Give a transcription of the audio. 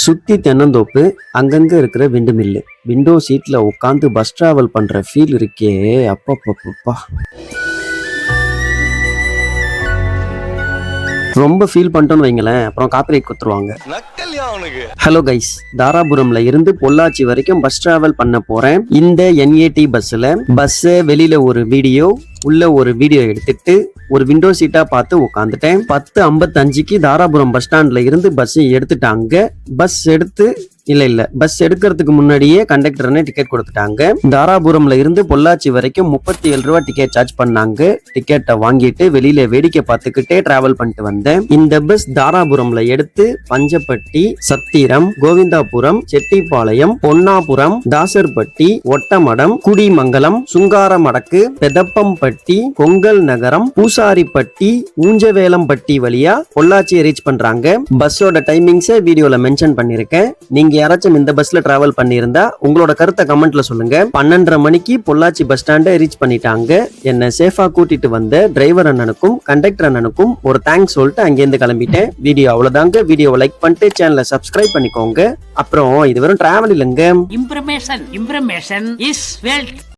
சுத்தி தென்னந்தோப்பு, அங்கங்க இருக்கிற விண்டு மில்லு. விண்டோ சீட்ல உட்காந்து பஸ் டிராவல் பண்ற ஃபீல் இருக்கே அப்பப்பப்பா. ரொம்ப ஃபீல் பண்ணிட்டோன்னு வைங்களேன், அப்புறம் காப்பிரைட் கொடுத்துருவாங்க. ஹலோ கைஸ், தாராபுரம்ல இருந்து பொள்ளாச்சி வரைக்கும் பஸ் டிராவல் பண்ண போறேன். இந்த NAT பஸ்ல வெளியில ஒரு வீடியோ, உள்ள ஒரு வீடியோ எடுத்துட்டு ஒரு விண்டோ சீட்டா பார்த்து உட்காந்துட்டேன். 10:55க்கு தாராபுரம் பஸ் ஸ்டாண்ட்ல இருந்து பஸ் எடுத்துட்டாங்க. பஸ் எடுக்கிறதுக்கு முன்னாடியே கண்டக்டர்னு டிக்கெட் கொடுத்துட்டாங்க. தாராபுரம்ல இருந்து பொள்ளாச்சி வரைக்கும் 37 ரூபா டிக்கெட் சார்ஜ் பண்ணாங்க. டிக்கெட்டை வாங்கிட்டு வெளியில வேடிக்கை பார்த்துக்கிட்டே டிராவல் பண்ணிட்டு வந்தேன். இந்த பஸ் தாராபுரம்ல எடுத்து பஞ்சப்பட்டி, சத்திரம், கோவிந்தாபுரம், செட்டிப்பாளையம், பொன்னாபுரம், தாசர்பட்டி, ஒட்டமடம், குடிமங்கலம், சுங்காரமடக்கு, பெதப்பம்பட்டி, பொங்கல் நகரம், பூசாரிப்பட்டி, ஊஞ்சவேலம்பட்டி வழியா பொள்ளாச்சியை ரீச் பண்றாங்க. பஸ்ஸோட டைமிங்ஸை வீடியோல மென்ஷன் பண்ணிருக்கேன். நீங்க யாராச்சும் இந்த பஸ்ல டிராவல் பண்ணியிருந்தா உங்களோட கருத்தை கமெண்ட்ல சொல்லுங்க. 12:30 மணிக்கு பொள்ளாச்சி பஸ் ஸ்டாண்டை ரீச் பண்ணிட்டாங்க. என்ன சேஃபா கூட்டிட்டு வந்த டிரைவர் அண்ணனுக்கும் கண்டக்டர் அண்ணனுக்கும் ஒரு தேங்க்ஸ் சொல்லிட்டு அங்கேருந்து கிளம்பிட்டேன். வீடியோ அவ்வளவுதாங்க. வீடியோவை லைக் பண்ணிட்டு சேனலை சப்ஸ்கிரைப் பண்ணிக்கோங்க. அப்புறம் இது வெறும் டிராவல் இல்லைங்க. இம்ப்ரமேஷன் இஸ் வெல்த்.